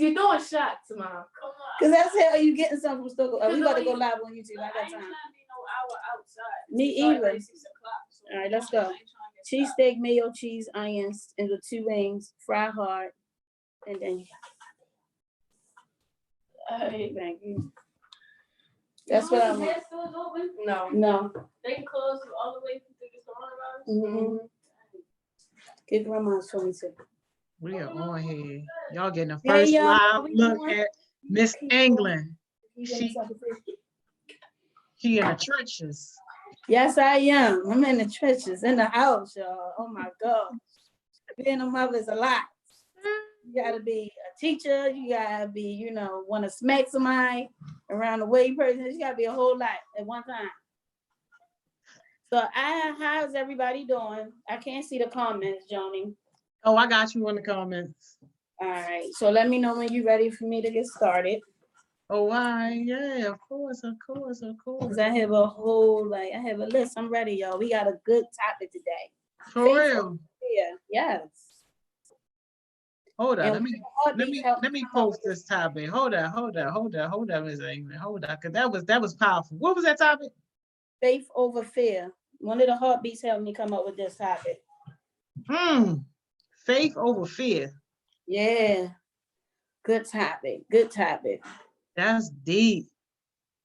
you doing shots, Mom? Because that's how you getting something from Stoker. We about to go live on YouTube. I got time. Me either. All right, let's go. Cheesesteak, mayo, cheese, onions, and the 2 wings, fry hard, and then. Thank you. That's what I want. No. They closed all the way through the coronavirus. Get grandma's for me too. We are on here. Y'all getting the first live look at Miss England. She in the trenches. Yes, I am. I'm in the trenches, in the house, y'all. Oh my God. Being a mother is a lot. You gotta be a teacher, you gotta be, want to smack somebody around the way person. You gotta be a whole lot at one time. So how's everybody doing? I can't see the comments, Joni. Oh, I got you on the comments. All right. So let me know when you're ready for me to get started. Oh, why? Yeah, of course. Because I have I have a list. I'm ready, y'all. We got a good topic today. For real? Yeah. Yes. Hold on. Let me post this topic. Hold on, Ms. England. Hold on, because that was powerful. What was that topic? Faith over fear. One of the heartbeats helped me come up with this topic. Faith over fear. Yeah. Good topic. That's deep.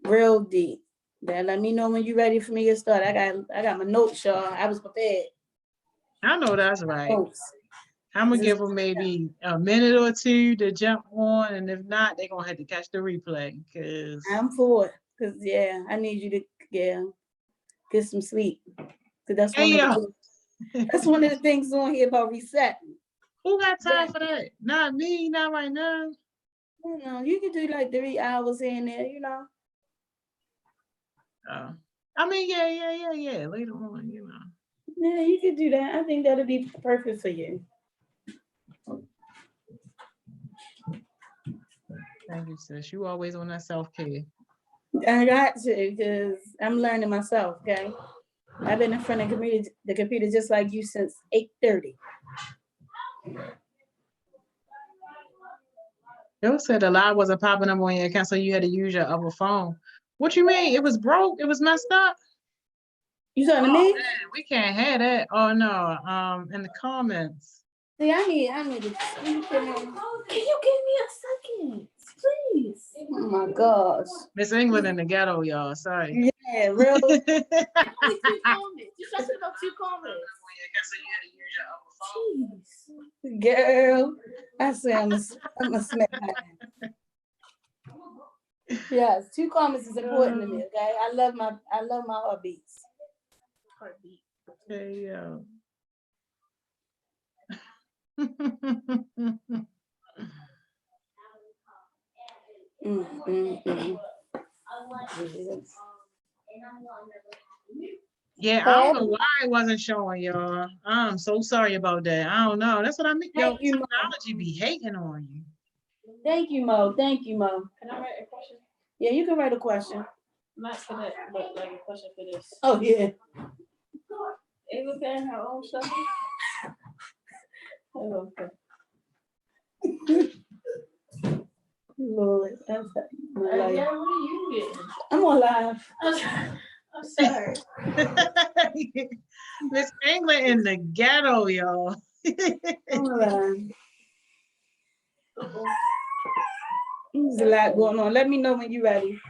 Real deep. Now let me know when you're ready for me to get started. I got my notes, y'all. I was prepared. I know that's right. I'm gonna give them maybe a minute or two to jump on, and if not, they're gonna have to catch the replay. Cause I'm for it. Cause I need you to get some sleep. Cause that's one of the things on here about resetting. Who got time for that? Not me, not right now. You can do like 3 hours in there, I mean, yeah. Later on, Yeah, you could do that. I think that'll be perfect for you. Thank you, sis. You always on that self-care. I got to, because I'm learning myself, okay? I've been in front of the computer just like you since 8:30. You said the live wasn't popping up on your account, so you had to use your other phone. What you mean? It was broke? It was messed up? You talking to me? Man, we can't have that. Oh no. In the comments. See, I need to. Can you give me a second, please? Oh my gosh. Miss England in the ghetto, y'all. Sorry. Yeah, real. Only 2 comments. You talking about 2 comments. Jeez. Girl, I say I'm a smack. Yes, 2 comments is important to me. Okay, I love my heartbeats. Heartbeat. Hey yo. Yeah, I don't know why it wasn't showing, y'all. I'm so sorry about that. I don't know. That's what I mean. Yo, technology be hating on you. Thank you, Mo. Can I write a question? Yeah, you can write a question. I'm asking it, but like a question for this. Oh yeah. Ava paying her own stuff. Oh, okay. Lord, I'm sorry. Yeah, what are you getting? I'm on live. I'm sorry. Miss England in the ghetto, y'all. I'm on live. There's a lot going on. Let me know when you're ready.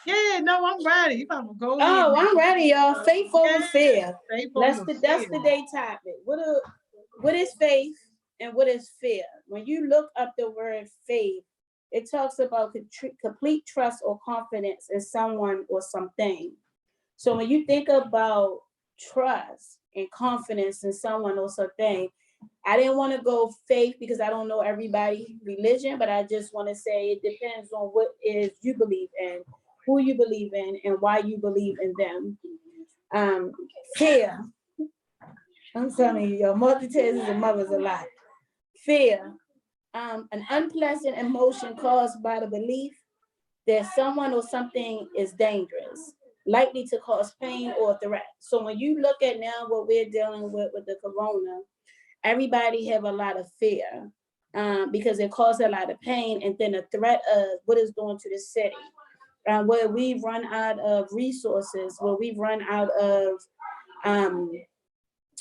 Yeah, no, I'm ready. You about to go in. Oh, I'm ready, y'all. Faith over fear. That's the day topic. What is faith and what is fear? When you look up the word faith, it talks about complete trust or confidence in someone or something. So when you think about trust and confidence in someone or something, I didn't want to go faith because I don't know everybody's religion, but I just want to say it depends on what is you believe in, who you believe in, and why you believe in them. Fear. I'm telling you, your multitasks and mothers a lot. Fear. An unpleasant emotion caused by the belief that someone or something is dangerous, likely to cause pain or threat. So when you look at now what we're dealing with the corona, everybody have a lot of fear. because it caused a lot of pain, and then the threat of what it's doing to the city. Where we've run out of resources, where we've run out of food,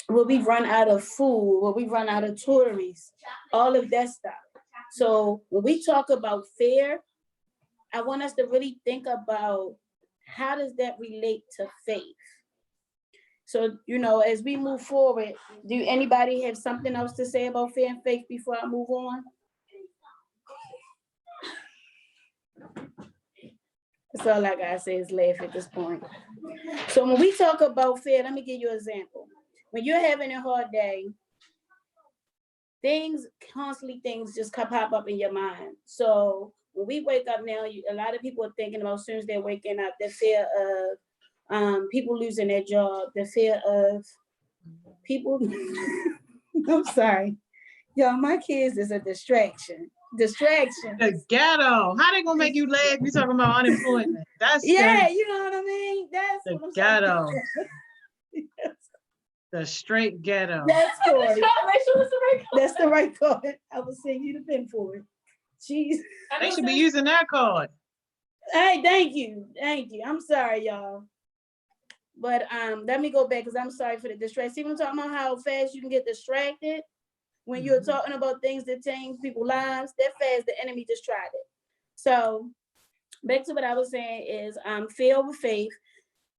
where we've run out of tourists, all of that stuff. So when we talk about fear, I want us to really think about how does that relate to faith? So, as we move forward, do anybody have something else to say about fear and faith before I move on? That's all I gotta say is laugh at this point. So when we talk about fear, let me give you an example. When you're having a hard day, things just pop up in your mind. So when we wake up now, a lot of people are thinking about, as soon as they're waking up, the fear of people losing their job, the fear of people. I'm sorry, y'all. My kids is a distraction. The ghetto. How they gonna make you laugh? You talking about unemployment? That's yeah, you know what I mean. That's the what I'm ghetto. saying. The straight ghetto. That's Corey. That's the right card. I will send you the pin for it. Jeez. They should be using that card. Hey, thank you. I'm sorry, y'all. But let me go back because I'm sorry for the distraction. See, I'm talking about how fast you can get distracted when you're talking about things that change people's lives. That fast, the enemy just tried it. So back to what I was saying is fear over faith.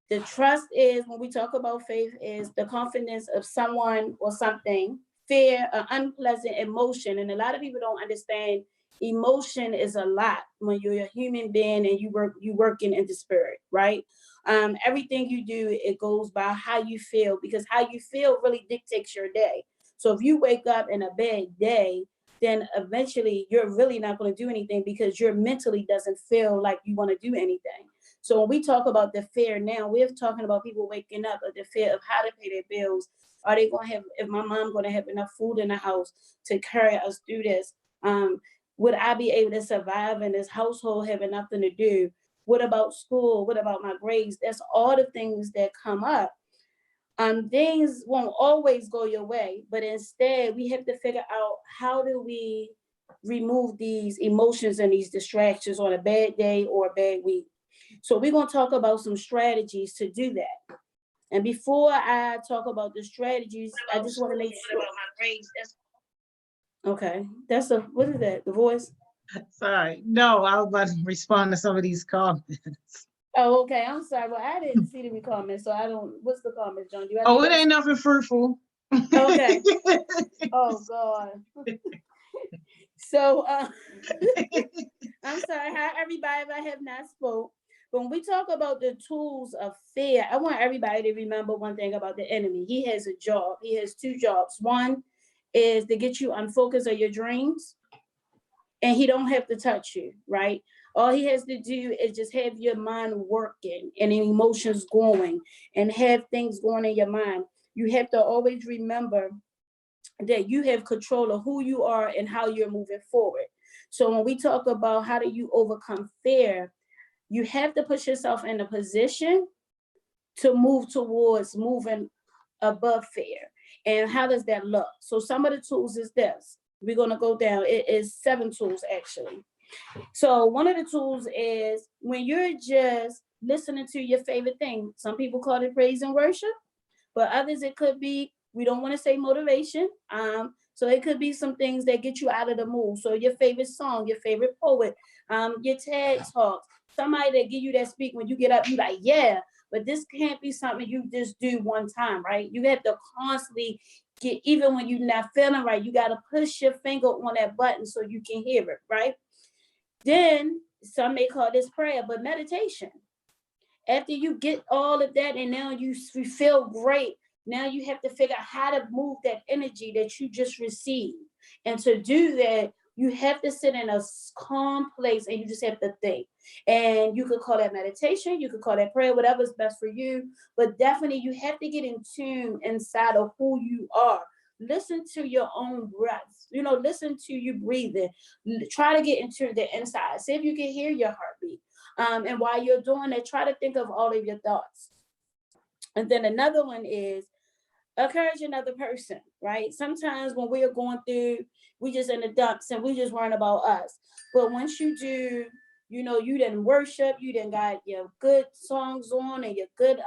The trust is, when we talk about faith, is the confidence of someone or something. Fear, an unpleasant emotion. And a lot of people don't understand emotion is a lot when you're a human being and you working in the spirit, right? Everything you do, it goes by how you feel, because how you feel really dictates your day. So if you wake up in a bad day, then eventually you're really not going to do anything because your mentally doesn't feel like you want to do anything. So when we talk about the fear now, we're talking about people waking up with the fear of how to pay their bills. Are they going to have, if my mom going to have enough food in the house to carry us through this? Would I be able to survive in this household, having nothing to do? What about school? What about my grades? That's all the things that come up. Things won't always go your way, but instead we have to figure out, how do we remove these emotions and these distractions on a bad day or a bad week? So we're going to talk about some strategies to do that. And before I talk about the strategies, I just want to make sure. Okay, what is that? The voice? Sorry, no, I was about to respond to some of these comments. Oh, okay. I'm sorry. Well, I didn't see the comments, so I don't. What's the comments, John? It ain't nothing fruitful. Okay. Oh God. So I'm sorry. Hi, everybody. If I have not spoke. But when we talk about the tools of fear, I want everybody to remember one thing about the enemy. He has a job. He has two jobs. One is to get you unfocused on your dreams, and he don't have to touch you, right? All he has to do is just have your mind working and emotions going and have things going in your mind. You have to always remember that you have control of who you are and how you're moving forward. So when we talk about how do you overcome fear, you have to put yourself in a position to move towards moving above fear. And how does that look? So some of the tools is this. We're going to go down. It is 7 tools, actually. So one of the tools is when you're just listening to your favorite thing. Some people call it praise and worship, but others it could be, we don't want to say motivation. So it could be some things that get you out of the mood. So your favorite song, your favorite poet, your TED Talks, somebody that give you that speak when you get up, you like, yeah, but this can't be something you just do one time, right? You have to constantly get, even when you're not feeling right, you got to push your finger on that button so you can hear it, right? Then some may call this prayer, but meditation. After you get all of that and now you feel great, now you have to figure out how to move that energy that you just received. And to do that, you have to sit in a calm place and you just have to think. And you could call that meditation, you could call that prayer, whatever's best for you. But definitely you have to get in tune inside of who you are. Listen to your own breath. Listen to you breathing. Try to get into the inside. See if you can hear your heartbeat. And while you're doing that, try to think of all of your thoughts. And then another one is Encourage another person, right? Sometimes when we are going through, we just in the dumps and we just worrying about us. But once you do, you didn't worship, you didn't got your good songs on and your good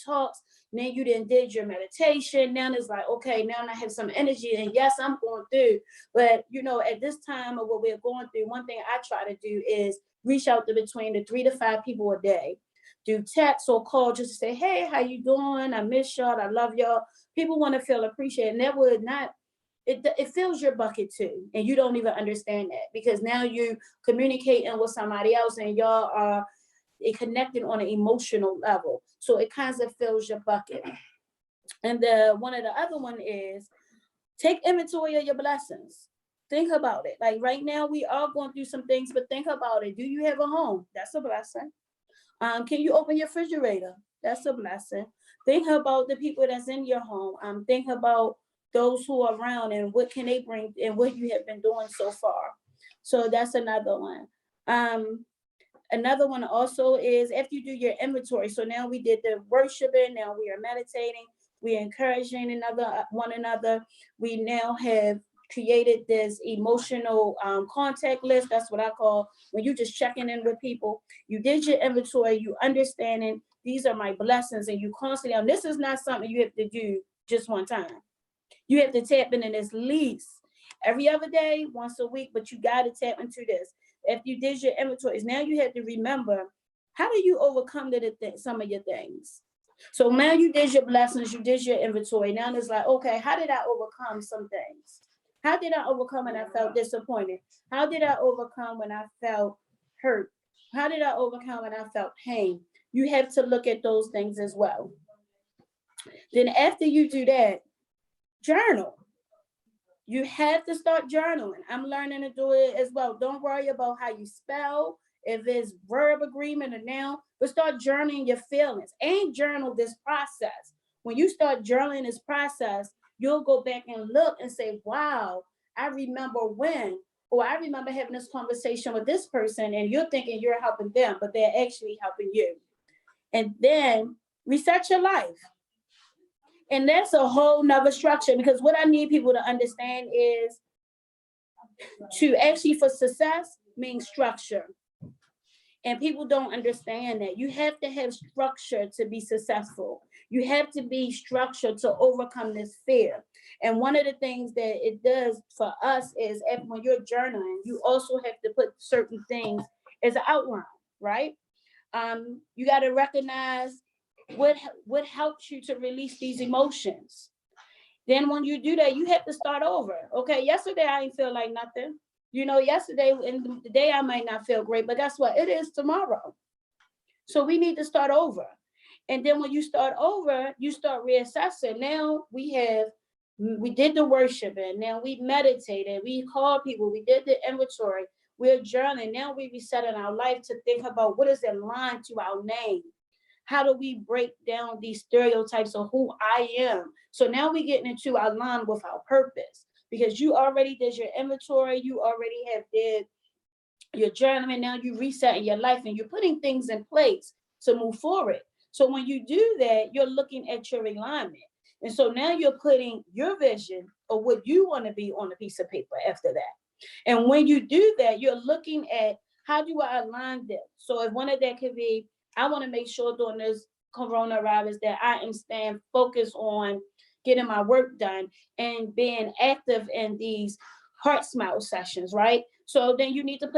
talks, then you didn't did your meditation. Now it's like, okay, now I have some energy, and yes, I'm going through. But at this time of what we're going through, one thing I try to do is reach out to between the 3 to 5 people a day. Do text or call just to say, hey, how you doing? I miss y'all. I love y'all. People want to feel appreciated. And that would not, it fills your bucket too. And you don't even understand that, because now you communicating with somebody else and y'all are connecting on an emotional level. So it kind of fills your bucket. And one of the other one is take inventory of your blessings. Think about it. Like right now, we are going through some things, but think about it. Do you have a home? That's a blessing. Can you open your refrigerator? That's a blessing. Think about the people that's in your home. Think about those who are around and what can they bring and what you have been doing so far. So that's another one. Another one also is after you do your inventory. So now we did the worshiping. Now we are meditating. We're encouraging one another. We now have created this emotional contact list. That's what I call when you just checking in with people. You did your inventory, you understanding these are my blessings, and you constantly, and this is not something you have to do just one time. You have to tap in this least every other day, once a week, but you got to tap into this. If you did your inventories, now you have to remember, how do you overcome some of your things? So now you did your blessings, you did your inventory. Now it's like, okay, how did I overcome some things? How did I overcome when I felt disappointed? How did I overcome when I felt hurt? How did I overcome when I felt pain? You have to look at those things as well. Then after you do that, journal. You have to start journaling. I'm learning to do it as well. Don't worry about how you spell, if it's verb agreement or noun, but start journaling your feelings and journal this process. When you start journaling this process, you'll go back and look and say, wow, I remember when, or I remember having this conversation with this person, and you're thinking you're helping them, but they're actually helping you. And then reset your life. And that's a whole nother structure, because what I need people to understand is to actually, for success means structure. And people don't understand that. You have to have structure to be successful. You have to be structured to overcome this fear. And one of the things that it does for us is when you're journaling, you also have to put certain things as an outline, right? You got to recognize what helps you to release these emotions. Then when you do that, you have to start over. Okay, yesterday I didn't feel like nothing. Yesterday and the day I might not feel great, but guess what? It is tomorrow. So we need to start over. And then when you start over, you start reassessing. Now we did the worship, and now we meditated, we called people, we did the inventory, we're journaling. Now we resetting our life to think about what is aligned to our name. How do we break down these stereotypes of who I am? So now we're getting into our line with our purpose, because you already did your inventory, you already have did your journaling. Now you resetting your life and you're putting things in place to move forward. So when you do that, you're looking at your alignment. And so now you're putting your vision of what you want to be on a piece of paper after that. And when you do that, you're looking at, how do I align this? So if one of that could be, I want to make sure during this coronavirus that I am staying focused on getting my work done and being active in these HeartSmiles sessions, right? So then you need to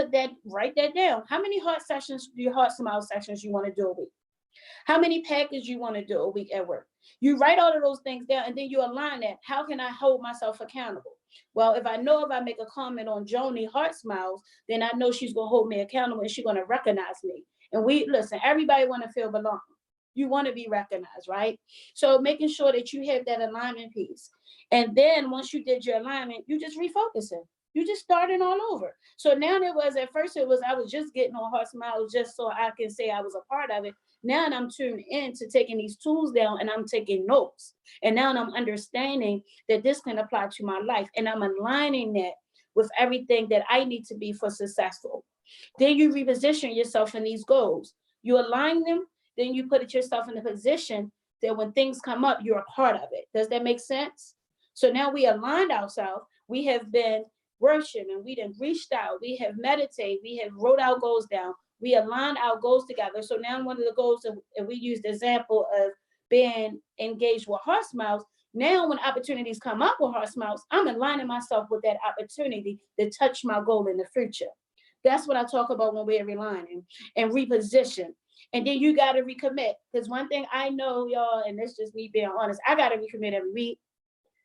write that down. How many HeartSmiles sessions you want to do a week? How many packages you want to do a week at work? You write all of those things down, and then you align that. How can I hold myself accountable? Well, if I make a comment on Joni HeartSmiles, then I know she's going to hold me accountable and she's going to recognize me. And everybody want to feel belong. You want to be recognized, right? So making sure that you have that alignment piece. And then once you did your alignment, you just refocusing. You just starting all over. So now at first I was just getting on HeartSmiles just so I can say I was a part of it. Now I'm tuned in to taking these tools down, and I'm taking notes. And now I'm understanding that this can apply to my life. And I'm aligning that with everything that I need to be for successful. Then you reposition yourself in these goals. You align them, then you put yourself in a position that when things come up, you're a part of it. Does that make sense? So now we aligned ourselves. We have been worshiping. We done reached out. We have meditated. We have wrote our goals down. We aligned our goals together. So now one of the goals, and we used the example of being engaged with HeartSmiles. Now when opportunities come up with HeartSmiles, I'm aligning myself with that opportunity to touch my goal in the future. That's what I talk about when we're realigning and reposition. And then you got to recommit. Because one thing I know, y'all, and it's just me being honest, I got to recommit every week.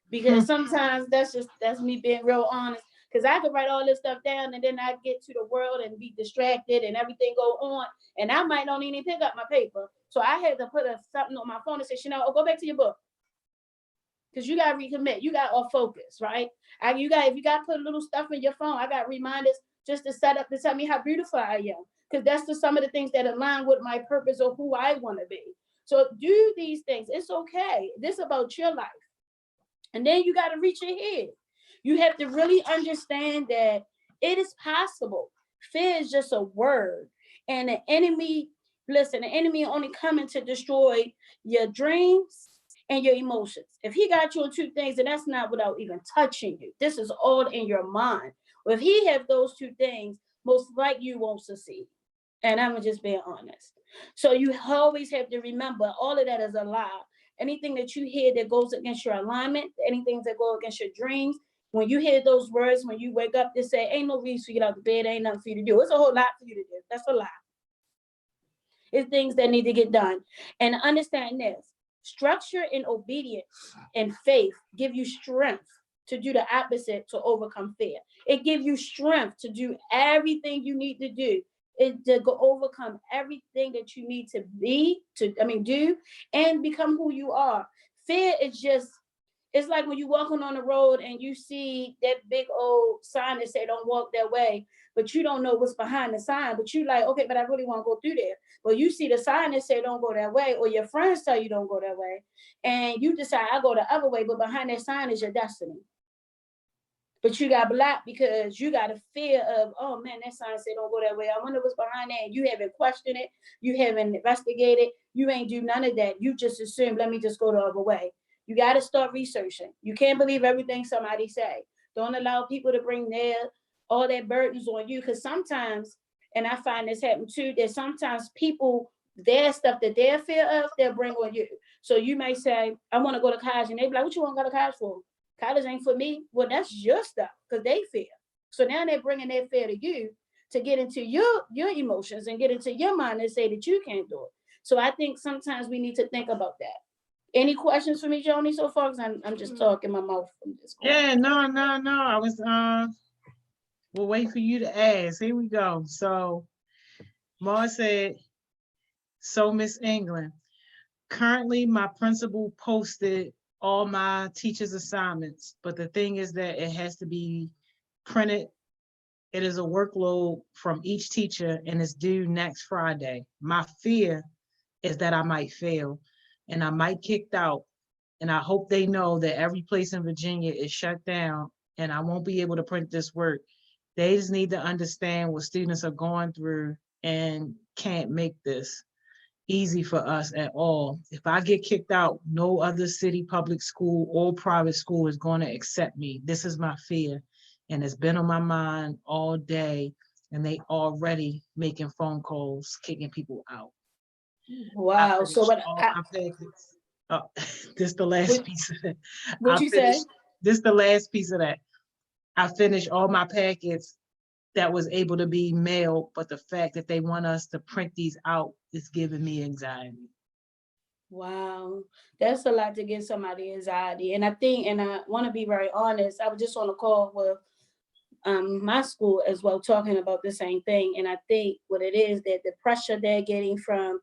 Because sometimes that's me being real honest. Because I could write all this stuff down and then I get to the world and be distracted and everything go on. And I might not even pick up my paper. So I had to put something on my phone and say, Chanel, go back to your book. Because you got to recommit. You got off focus, right? If you got to put a little stuff in your phone, I got reminders just to set up to tell me how beautiful I am. Because that's some of the things that align with my purpose or who I want to be. So do these things. It's okay. This is about your life. And then you got to reach ahead. You have to really understand that it is possible. Fear is just a word. And the enemy only coming to destroy your dreams and your emotions. If he got you on two things, then that's not without even touching you. This is all in your mind. If he have those two things, most likely you won't succeed. And I'm just being honest. So you always have to remember all of that is a lie. Anything that you hear that goes against your alignment, anything that go against your dreams, when you hear those words, when you wake up, they say, ain't no reason for you to get out of bed, ain't nothing for you to do. It's a whole lot for you to do. That's a lie. It's things that need to get done. And understand this, structure and obedience and faith give you strength to do the opposite to overcome fear. It gives you strength to do everything you need to do. To go overcome everything that you need to do and become who you are. Fear is just, it's like when you're walking on the road and you see that big old sign that say don't walk that way, but you don't know what's behind the sign, but you like, okay, but I really want to go through there. But you see the sign that say don't go that way, or your friends tell you don't go that way, and you decide I go the other way, but behind that sign is your destiny. But you got blocked because you got a fear of, oh man, that sign said don't go that way. I wonder what's behind that. And you haven't questioned it. You haven't investigated. You ain't do none of that. You just assume, let me just go the other way. You got to start researching. You can't believe everything somebody say. Don't allow people to bring all their burdens on you. Because sometimes, and I find this happen too, that sometimes people, their stuff that they're fear of, they'll bring on you. So you may say, I want to go to college. And they be like, what you want to go to college for? College ain't for me. Well, that's your stuff because they fear. So now they're bringing their fear to you to get into your emotions and get into your mind and say that you can't do it. So I think sometimes we need to think about that. Any questions for me, Joni, so far? Because I'm just talking my mouth from this. Yeah, no. I was we'll wait for you to ask. Here we go. So Ma said, so Miss England, currently my principal posted all my teachers' assignments, but the thing is that it has to be printed. It is a workload from each teacher and it's due next Friday. My fear is that I might fail and I might kicked out. And I hope they know that every place in Virginia is shut down and I won't be able to print this work. They just need to understand what students are going through and can't make this easy for us at all. If I get kicked out, no other city public school or private school is going to accept me. This is my fear. And it's been on my mind all day. And they already making phone calls, kicking people out. Wow. So what this the last piece of that. What you say? This the last piece of that. I finished all my packets that was able to be mailed, but the fact that they want us to print these out is giving me anxiety. Wow, that's a lot to give somebody anxiety. And I want to be very honest, I was just on a call with my school as well, talking about the same thing. And I think what it is that the pressure they're getting from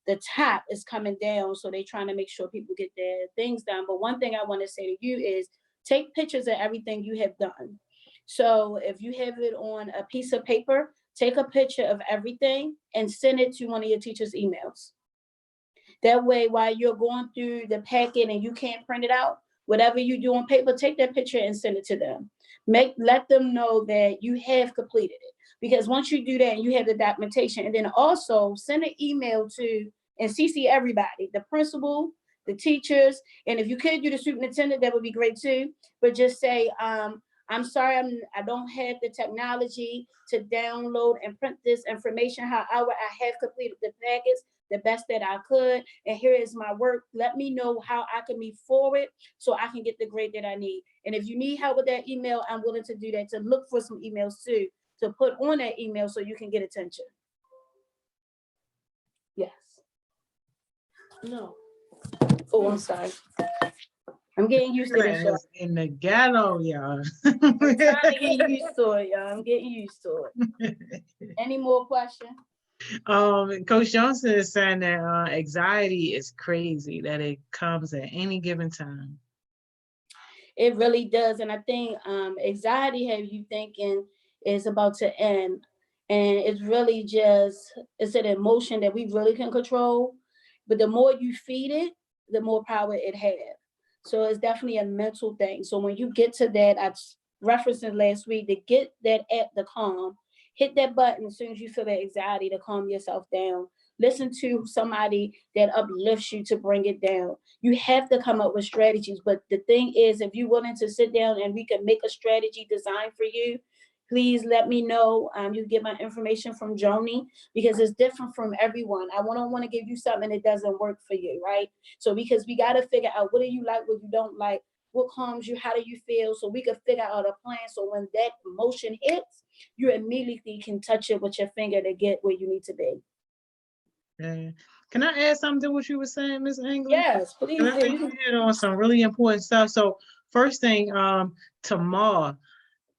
the top is coming down. So they're trying to make sure people get their things done. But one thing I want to say to you is take pictures of everything you have done. So if you have it on a piece of paper, take a picture of everything and send it to one of your teacher's emails. That way, while you're going through the packet and you can't print it out, whatever you do on paper, take that picture and send it to them. Let them know that you have completed it. Because once you do that and you have the documentation, and then also send an email to and CC everybody, the principal, the teachers. And if you could do the superintendent, that would be great too. But just say, I'm sorry, I don't have the technology to download and print this information. However, I have completed the package the best that I could. And here is my work. Let me know how I can move forward so I can get the grade that I need. And if you need help with that email, I'm willing to do that, to look for some emails too, to put on that email so you can get attention. Yes. No. Oh, I'm sorry. I'm getting used to this, y'all. In the ghetto, y'all. I'm trying to get used to it, y'all. I'm getting used to it. Any more questions? Coach Johnson is saying that anxiety is crazy, that it comes at any given time. It really does. And I think anxiety have you thinking is about to end. And it's really just, it's an emotion that we really can control. But the more you feed it, the more power it has. So it's definitely a mental thing. So when you get to that, I referenced it last week, to get that at the calm, hit that button as soon as you feel that anxiety, to calm yourself down. Listen to somebody that uplifts you to bring it down. You have to come up with strategies. But the thing is, if you're willing to sit down and we can make a strategy designed for you, please let me know. You get my information from Joni, because it's different from everyone. I don't want to give you something that doesn't work for you, right? So because we got to figure out, what do you like, what you don't like, what calms you, how do you feel, so we can figure out a plan. So when that emotion hits, you immediately can touch it with your finger to get where you need to be. Yeah. Can I add something to what you were saying, Ms. England? Yes, please. I think you hit on some really important stuff. So first thing, to Ma,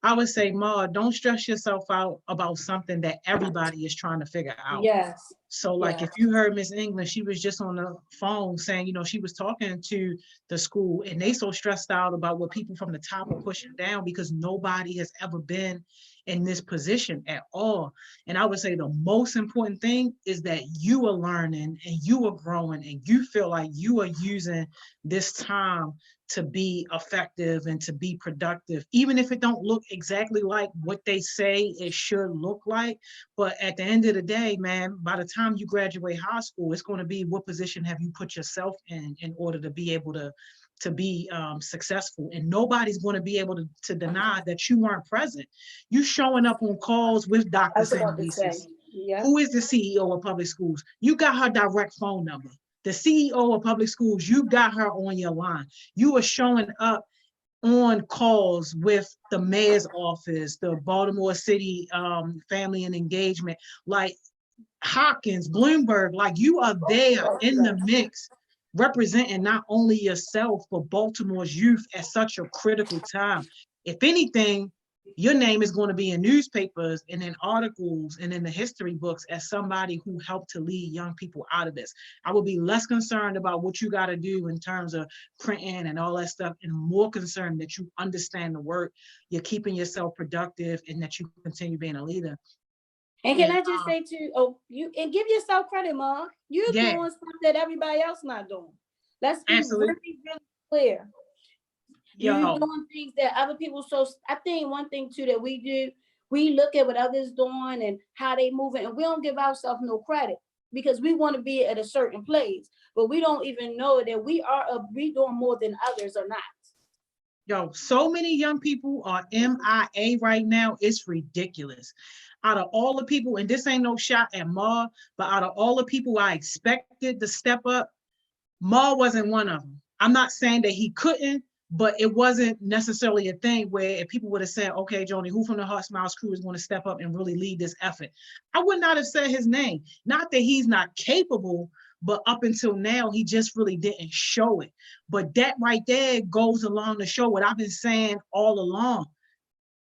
I would say, Ma, don't stress yourself out about something that everybody is trying to figure out. Yes. So like, yes. If you heard Miss England, she was just on the phone saying, she was talking to the school and they so stressed out about what people from the top are pushing down, because nobody has ever been in this position at all. And I would say the most important thing is that you are learning and you are growing and you feel like you are using this time to be effective and to be productive, even if it don't look exactly like what they say it should look like. But at the end of the day, man, by the time you graduate high school, it's going to be, what position have you put yourself in order to be able to be successful. And nobody's going to be able to deny that you weren't present. You showing up on calls with Dr. Sandy, who is the CEO of public schools. You got her direct phone number. The CEO of public schools, you got her on your line. You are showing up on calls with the mayor's office, the Baltimore City Family and Engagement, like Hopkins, Bloomberg, like you are there in the mix, representing not only yourself, but Baltimore's youth at such a critical time. If anything, your name is going to be in newspapers and in articles and in the history books as somebody who helped to lead young people out of this. I would be less concerned about what you got to do in terms of printing and all that stuff, and more concerned that you understand the work, you're keeping yourself productive, and that you continue being a leader. And can I just say too, and give yourself credit, Mom. You're doing stuff that everybody else not doing. Let's be really, really clear. You're doing things that other people. So I think one thing too that we do, we look at what others doing and how they moving, and we don't give ourselves no credit because we want to be at a certain place, but we don't even know that we doing more than others or not. So many young people are MIA right now. It's ridiculous. Out of all the people, and this ain't no shot at Ma, but out of all the people I expected to step up, Ma wasn't one of them. I'm not saying that he couldn't, but it wasn't necessarily a thing where if people would have said, okay, Joni, who from the HeartSmiles crew is going to step up and really lead this effort? I would not have said his name. Not that he's not capable, but up until now, he just really didn't show it. But that right there goes along to show what I've been saying all along.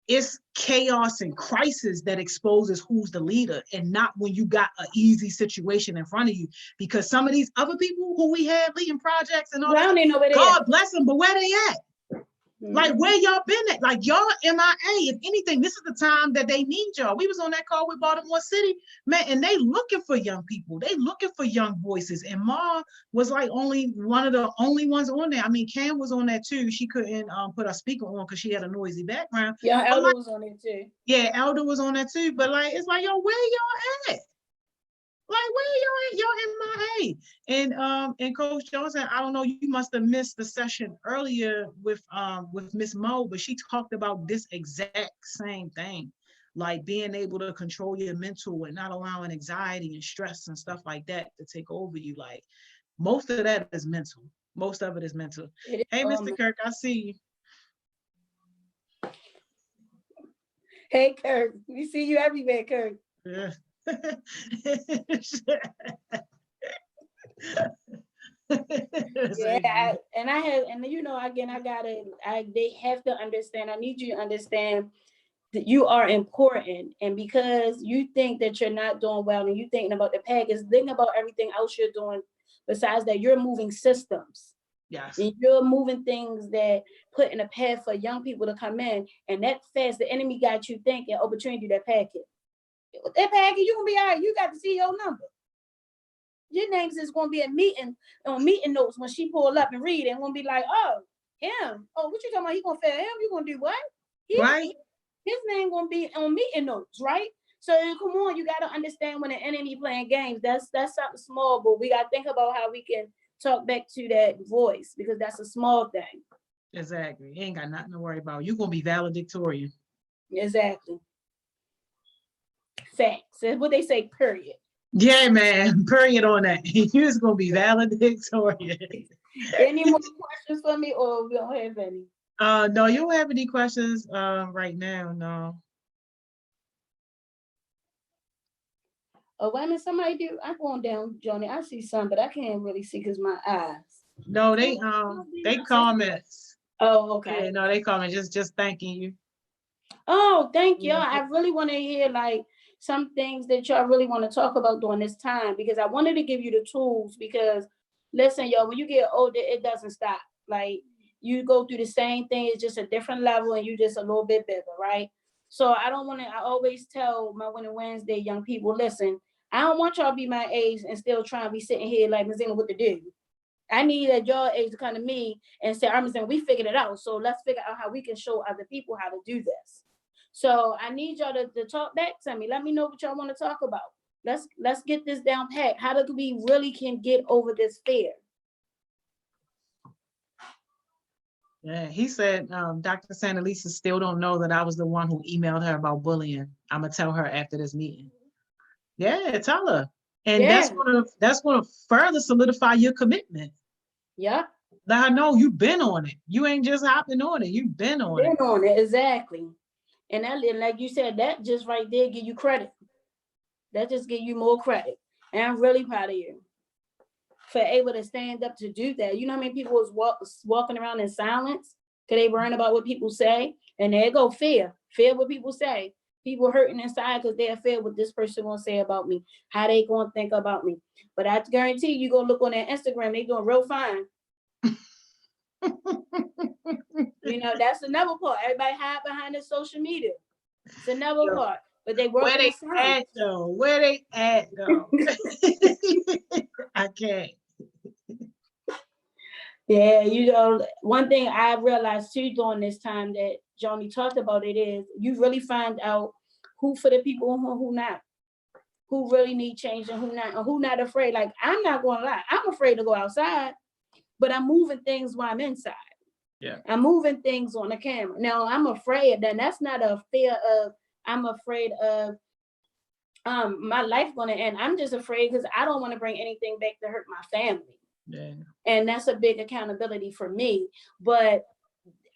It's chaos and crisis that exposes who's the leader, and not when you got an easy situation in front of you. Because some of these other people who we had leading projects and all that, God bless them, but where they at? Like, where y'all been at? Like, y'all MIA. If anything, this is the time that they need y'all. We was on that call with Baltimore City, man, and they looking for young people. They looking for young voices. And Ma was like one of the only ones on there. I mean, Cam was on that too. She couldn't put her speaker on because she had a noisy background. Yeah, Elder was on there too. Yeah, Elder was on that too. But like, it's like, yo, where y'all at? Like, where y'all MIA? And Coach Johnson, I don't know, you must have missed the session earlier with Miss Mo, but she talked about this exact same thing. Like being able to control your mental and not allowing anxiety and stress and stuff like that to take over you. Like most of that is mental. Most of it is mental. Hey, Mr. Kirk, I see you. Hey, Kirk, we see you everywhere, Kirk. Yeah. Yeah, they have to understand. I need you to understand that you are important, and because you think that you're not doing well and you thinking about the package, think about everything else you're doing besides that. You're moving systems. Yes. And you're moving things that put in a path for young people to come in, and that fast the enemy got you thinking opportunity that packet. With that packet, you're gonna be all right. You got the CEO number. Your names is gonna be a meeting on meeting notes when she pull up and read, and gonna be like, oh, him. Oh, what you talking about? He gonna fail him? You gonna do what? Right. His name gonna be on meeting notes, right? So come on, you gotta understand when the enemy playing games. That's something small, but we gotta think about how we can talk back to that voice, because that's a small thing. Exactly. You ain't got nothing to worry about. You're gonna be valedictorian. Exactly. Facts. That's what they say, period. Yeah, man. Period on that. You're just gonna be valedictorian. Any more questions for me, or we don't have any? No, you don't have any questions right now, no. Oh, wait a minute, somebody do. I'm going down, Johnny. I see some, but I can't really see because my eyes. No, they comments. Oh, okay. Yeah, no, they comment just thanking you. Oh, thank you. I really want to hear like some things that y'all really want to talk about during this time, because I wanted to give you the tools, because listen, y'all, when you get older, it doesn't stop. Like you go through the same thing, it's just a different level and you just a little bit bigger, right? So I always tell my Winning Wednesday young people, listen, I don't want y'all to be my age and still trying to be sitting here like Ms. Zena, what to do. I need at your age to come to me and say, I'm saying we figured it out. So let's figure out how we can show other people how to do this. So I need y'all to talk back to me. Let me know what y'all want to talk about. Let's get this down pat. How do we really can get over this fear? Yeah, he said, Dr. Santa Lisa still don't know that I was the one who emailed her about bullying. I'm gonna tell her after this meeting. Yeah, tell her. And Yeah. that's gonna further solidify your commitment. Yeah. Let her know you've been on it. You ain't just hopping on it. You've been on it. Been on it, exactly. And like you said, that just right there give you credit. That just give you more credit. And I'm really proud of you for able to stand up to do that. You know how many people was walking around in silence because they worrying about what people say? And there go fear. Fear what people say. People hurting inside because they're afraid what this person gonna say about me, how they gonna think about me. But I guarantee you go look on their Instagram, they doing real fine. You know, that's another part. Everybody hide behind the social media. It's another part. But they work. Where they at though? Where they at though? I can't. Yeah, you know, one thing I realized too during this time that Johnny talked about it is you really find out who for the people and who not. Who really need change and who not afraid. Like, I'm not gonna lie, I'm afraid to go outside, but I'm moving things while I'm inside. Yeah. I'm moving things on the camera. Now I'm afraid, then that's not a fear of I'm afraid of my life gonna end. I'm just afraid because I don't want to bring anything back to hurt my family. Yeah. And that's a big accountability for me. But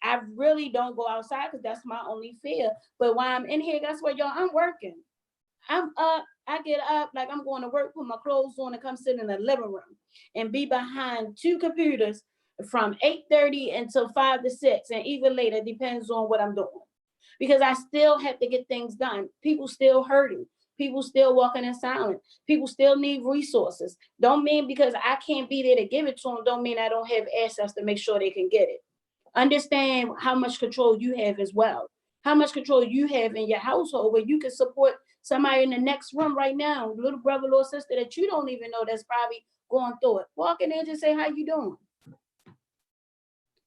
I really don't go outside because that's my only fear. But while I'm in here, guess what, y'all? I'm working. I'm up. I get up like I'm going to work, put my clothes on, and come sit in the living room and be behind two computers from 8:30 until 5 to 6, and even later, depends on what I'm doing. Because I still have to get things done. People still hurting. People still walking in silence. People still need resources. Don't mean because I can't be there to give it to them, don't mean I don't have access to make sure they can get it. Understand how much control you have as well. How much control you have in your household where you can support somebody in the next room right now, little brother, little sister that you don't even know that's probably going through it. Walk in there and just say, how you doing?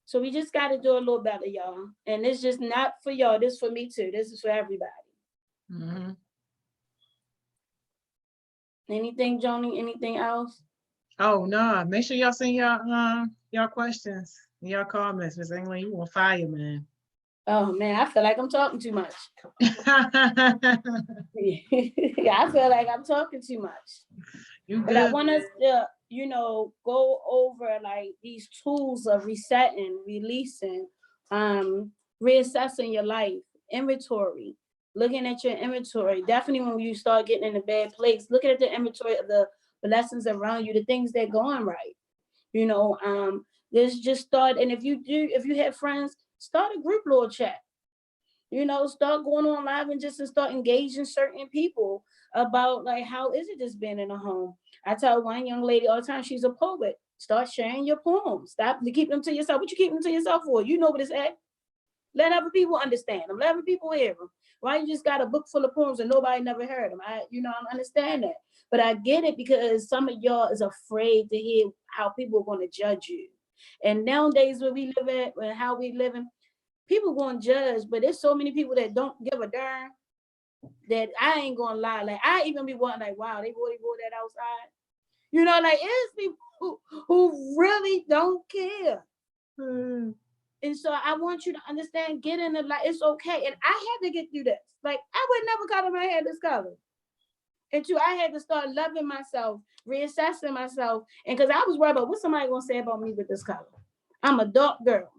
So we just got to do a little better, y'all. And it's just not for y'all. This is for me too. This is for everybody. Mm-hmm. Anything, Joni? Anything else? Oh no, make sure y'all send y'all questions, y'all comments. Miss England, you on fire, man. Oh man, I feel like I'm talking too much. Yeah, I feel like I'm talking too much. You But I good? want us to, go over like these tools of resetting, releasing, reassessing your life, inventory, looking at your inventory. Definitely when you start getting in a bad place, looking at the inventory of the blessings around you, the things that are going right. There's just start, and if you have friends, start a group little chat. Start going on live and just to start engaging certain people about like how is it just being in a home. I tell one young lady all the time, she's a poet. Start sharing your poems. Stop to keep them to yourself. What you keep them to yourself for? You know what it's at. Let other people understand them. Let other people hear them. Why you just got a book full of poems and nobody never heard them? I understand that, but I get it because some of y'all is afraid to hear how people are going to judge you. And nowadays, where we live at and how we living, people going to judge, but there's so many people that don't give a darn that I ain't going to lie. Like, I even be wondering, like, wow, they really wore that outside. Like, it's people who really don't care. And so I want you to understand, get in the light. It's okay. And I had to get through this. Like, I would never color my hair this color. Until I had to start loving myself, reassessing myself. And because I was worried about what somebody going to say about me with this color. I'm a dark girl.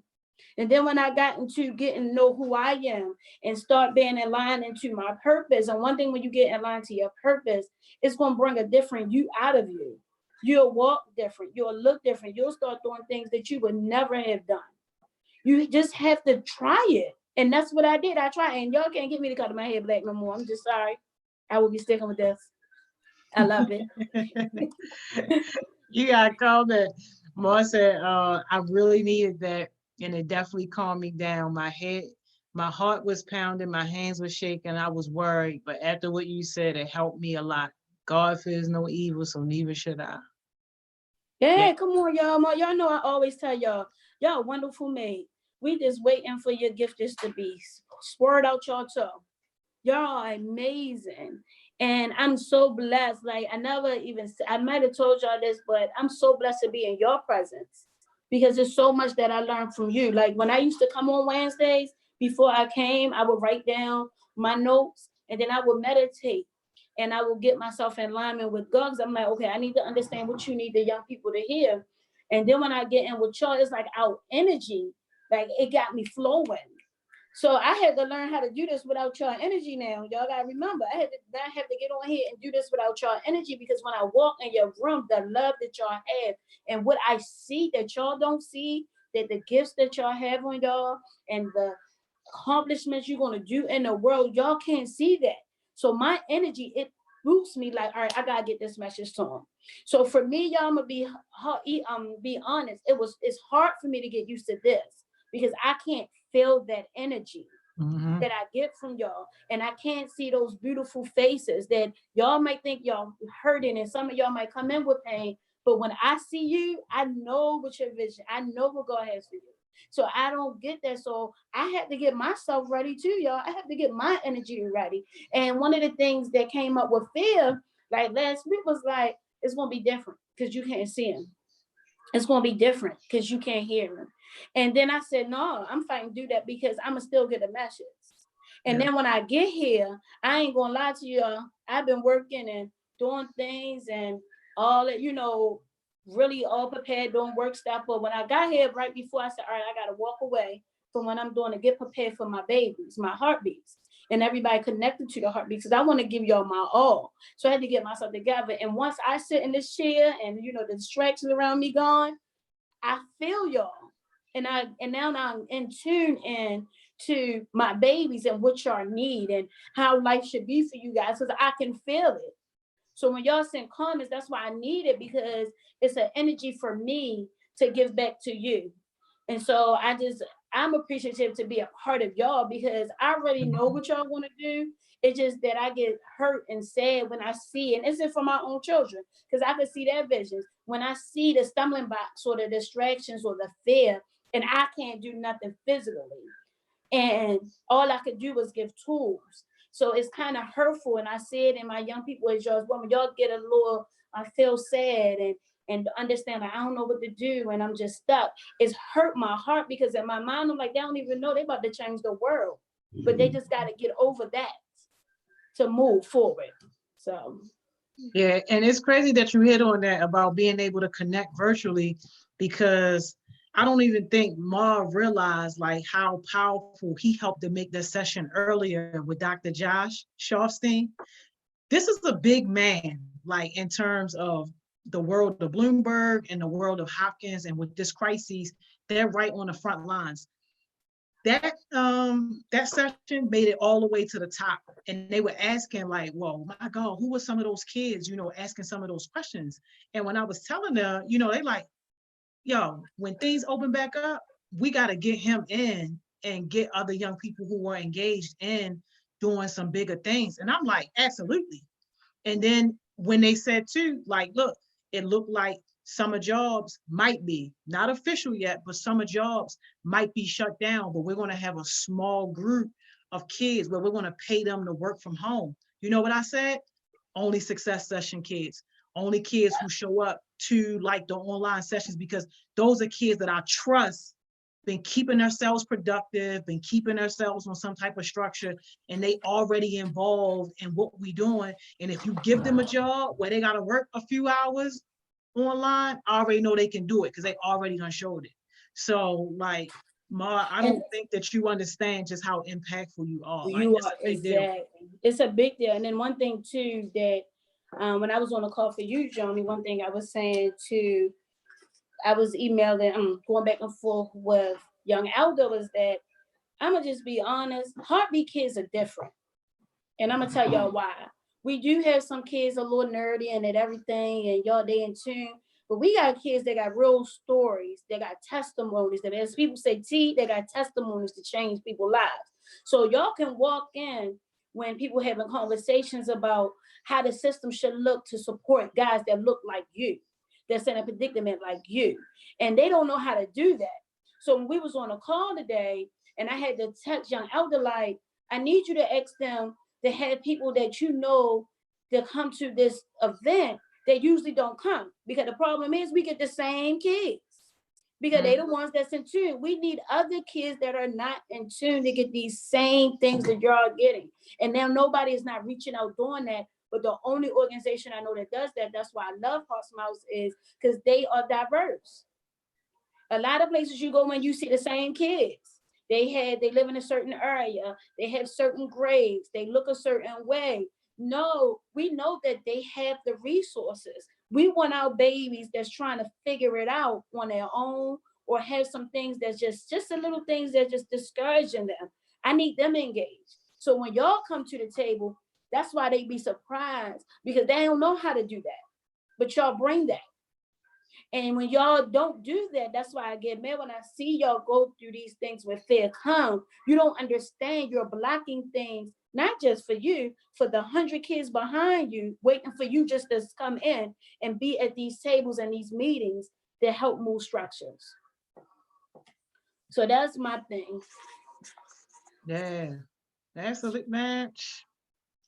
And then when I got into getting to know who I am and start being in line into my purpose, and one thing when you get in line to your purpose, it's going to bring a different you out of you. You'll walk different. You'll look different. You'll start doing things that you would never have done. You just have to try it. And that's what I did. I tried. And y'all can't get me to color my hair black no more. I'm just sorry. I will be sticking with this. I love it. You got a comment. Ma said, I really needed that. And it definitely calmed me down. My heart was pounding, my hands were shaking, I was worried. But after what you said, it helped me a lot. God fears no evil, so neither should I. Yeah, come on, y'all. Y'all know I always tell y'all wonderful made. We just waiting for your gift just to be squirt out your toe. Y'all are amazing. And I'm so blessed. Like, I might have told y'all this, but I'm so blessed to be in your presence because there's so much that I learned from you. Like, when I used to come on Wednesdays, before I came, I would write down my notes and then I would meditate and I would get myself in alignment with God. I'm like, okay, I need to understand what you need the young people to hear. And then when I get in with y'all, it's like our energy, like it got me flowing. So I had to learn how to do this without y'all energy now. Y'all gotta remember, I have to get on here and do this without y'all energy because when I walk in your room, the love that y'all have and what I see that y'all don't see, that the gifts that y'all have on y'all and the accomplishments you're gonna do in the world, y'all can't see that. So my energy, it boosts me like, all right, I gotta get this message to them. So for me, y'all, I'm gonna be honest. It's hard for me to get used to this because I can't feel that energy that I get from y'all. And I can't see those beautiful faces that y'all might think y'all hurting and some of y'all might come in with pain. But when I see you, I know what your vision, I know what God has for you. So I don't get that. So I had to get myself ready too, y'all. I have to get my energy ready. And one of the things that came up with fear, like last week, was like, it's going to be different because you can't see him. It's going to be different because you can't hear him. And then I said, no, I'm fighting to do that because I'm going to still get a message. And then when I get here, I ain't going to lie to y'all. I've been working and doing things and all that, really all prepared, doing work stuff. But when I got here right before, I said, all right, I got to walk away from what I'm doing to get prepared for my babies, my heartbeats, and everybody connected to the heartbeats because I want to give y'all my all. So I had to get myself together. And once I sit in this chair and, the distractions around me gone, I feel y'all. And now I'm in tune in to my babies and what y'all need and how life should be for you guys because I can feel it. So when y'all send comments, that's why I need it because it's an energy for me to give back to you. And so I'm appreciative to be a part of y'all because I already know what y'all want to do. It's just that I get hurt and sad when I see it. And it's for my own children because I can see their visions. When I see the stumbling blocks or the distractions or the fear, and I can't do nothing physically. And all I could do was give tools. So it's kind of hurtful. And I said, and my young people as y'all's woman, y'all get a little, I feel sad and understand like I don't know what to do and I'm just stuck. It's hurt my heart because in my mind I'm like, they don't even know they about to change the world, but they just got to get over that to move forward. So yeah, and it's crazy that you hit on that about being able to connect virtually, because I don't even think Marv realized like how powerful he helped to make this session earlier with Dr. Josh Schaufstein. This is a big man, like in terms of the world of Bloomberg and the world of Hopkins, and with this crisis, they're right on the front lines. That session made it all the way to the top, and they were asking like, well, my God, who were some of those kids, you know, asking some of those questions. And when I was telling them, you know, they like, yo, when things open back up, we got to get him in and get other young people who were engaged in doing some bigger things. And I'm like, absolutely. And then when they said too, like, look, it looked like summer jobs might be, not official yet, but summer jobs might be shut down, but we're going to have a small group of kids where we're going to pay them to work from home. You know what I said? Only Success Session kids, only kids who show up to like the online sessions, because those are kids that I trust, been keeping themselves productive, been keeping themselves on some type of structure, and they already involved in what we doing. And if you give them a job where they got to work a few hours online, I already know they can do it because they already done showed it. So like, Ma, I don't think that you understand just how impactful you are. You are, exactly. It's a big deal. And then one thing too, that when I was on a call for you, Joni, one thing I was saying too, I was emailing, going back and forth with young Elder, was that I'm gonna just be honest, heartbeat kids are different. And I'm gonna tell y'all why. We do have some kids a little nerdy and at everything, and y'all, they in tune. But we got kids that got real stories, they got testimonies, that as people say, T, they got testimonies to change people's lives. So y'all can walk in when people having conversations about how the system should look to support guys that look like you, that's in a predicament like you. And they don't know how to do that. So when we was on a call today, and I had to text young Elder, like, I need you to ask them to have people that you know that come to this event that usually don't come. Because the problem is we get the same kids. Because they're the ones that's in tune. We need other kids that are not in tune to get these same things that y'all getting. And now nobody is not reaching out doing that. But the only organization I know that does that, that's why I love HeartSmiles, is because they are diverse. A lot of places you go when you see the same kids. They live in a certain area. They have certain grades. They look a certain way. No, we know that they have the resources. We want our babies that's trying to figure it out on their own, or have some things that's just the little things that just discouraging them. I need them engaged. So when y'all come to the table, that's why they be surprised, because they don't know how to do that. But y'all bring that. And when y'all don't do that, that's why I get mad when I see y'all go through these things with fear come. You don't understand you're blocking things, not just for you, for the 100 kids behind you, waiting for you just to come in and be at these tables and these meetings that help move structures. So that's my thing. Yeah, absolutely, man.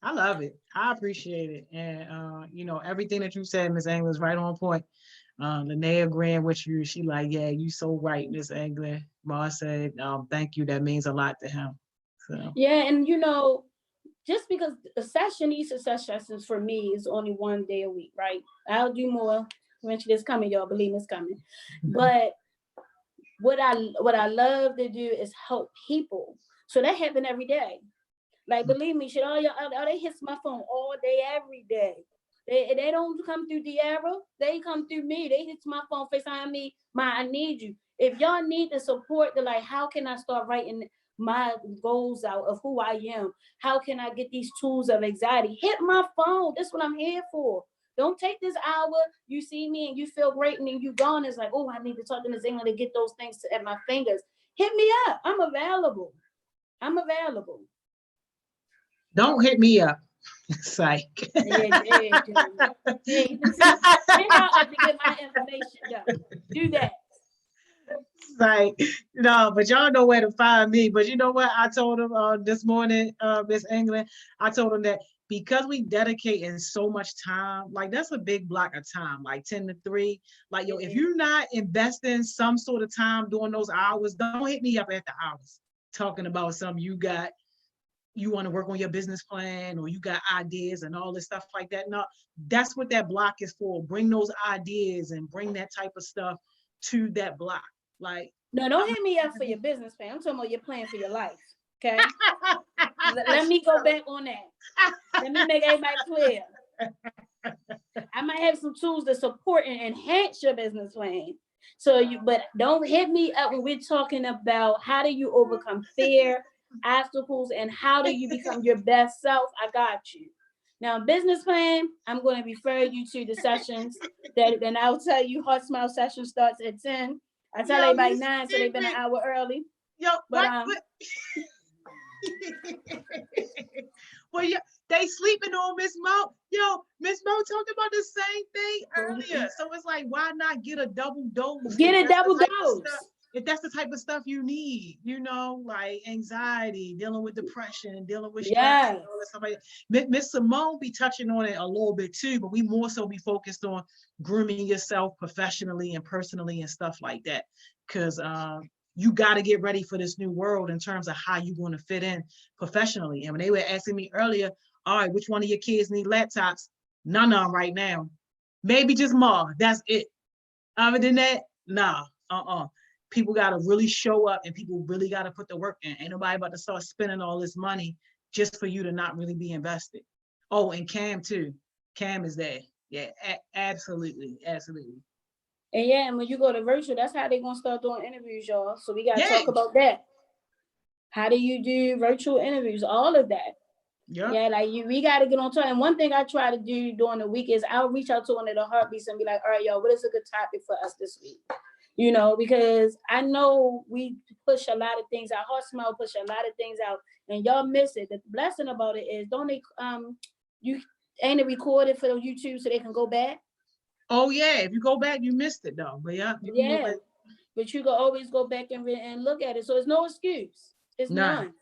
I love it. I appreciate it. And, you know, everything that you said, Miss England, is right on point. Linnea agreeing with you. She like, yeah, you so right, Miss England. Ma said, thank you. That means a lot to him. So yeah, and you know, just because a session, these success sessions for me is only one day a week, right? I'll do more eventually. It's coming, y'all. Believe me, it's coming. But what I love to do is help people. So that happen every day. Like, believe me, shit, all y'all, they hit my phone all day, every day. They don't come through De'Ara. They come through me. They hit my phone, FaceTime me. I need you. If y'all need the support, they're like, how can I start writing my goals out of who I am? How can I get these tools of anxiety? Hit my phone. That's what I'm here for. Don't take this hour. You see me and you feel great, and then you gone. It's like, oh, I need to talk to Ms. England to get those things at my fingers. Hit me up. I'm available. don't hit me up. Psych. Yeah, you can see, I have to get my information done. Do that. like, no, but y'all know where to find me. But you know what? I told him this morning, Miss England, I told him that because we dedicating so much time, like that's a big block of time, like 10 to 3. Like, yo, if you're not investing some sort of time during those hours, don't hit me up at the hours talking about something you want to work on your business plan or you got ideas and all this stuff like that. No, that's what that block is for. Bring those ideas and bring that type of stuff to that block. Like, no, don't hit me up for your business plan. I'm talking about your plan for your life. Okay. Let me go back on that. Let me make everybody clear. I might have some tools to support and enhance your business plan. But don't hit me up when we're talking about how do you overcome fear, obstacles, and how do you become your best self. I got you. Now, business plan, I'm going to refer you to the sessions then I'll tell you HeartSmile session starts at 10. I tell everybody 9, so they've been an hour early. Yo, but well, yeah, they sleeping on Miss Mo. Yo, Miss Mo talked about the same thing earlier. So it's like, why not get a double dose? Get a double dose. If that's the type of stuff you need, like anxiety, dealing with depression, dealing with stress, and all that stuff like that. Miss Simone be touching on it a little bit too, but we more so be focused on grooming yourself professionally and personally and stuff like that. Because you got to get ready for this new world in terms of how you're going to fit in professionally. And when they were asking me earlier, all right, which one of your kids need laptops? None of them right now. Maybe just Ma. That's it. Other than that, nah. People got to really show up and people really got to put the work in. Ain't nobody about to start spending all this money just for you to not really be invested. Oh, and Cam too. Cam is there. Yeah, absolutely. Absolutely. And when you go to virtual, that's how they're going to start doing interviews, y'all. So we got to talk about that. How do you do virtual interviews? All of that. Yeah, like we got to get on top. And one thing I try to do during the week is I'll reach out to one of the heartbeats and be like, all right, y'all, what is a good topic for us this week? Because I know we push a lot of things out. HeartSmile push a lot of things out, and y'all miss it. The blessing about it is, ain't it recorded for YouTube so they can go back? Oh yeah, if you go back, you missed it though. But but you can always go back and look at it. So it's no excuse. It's none.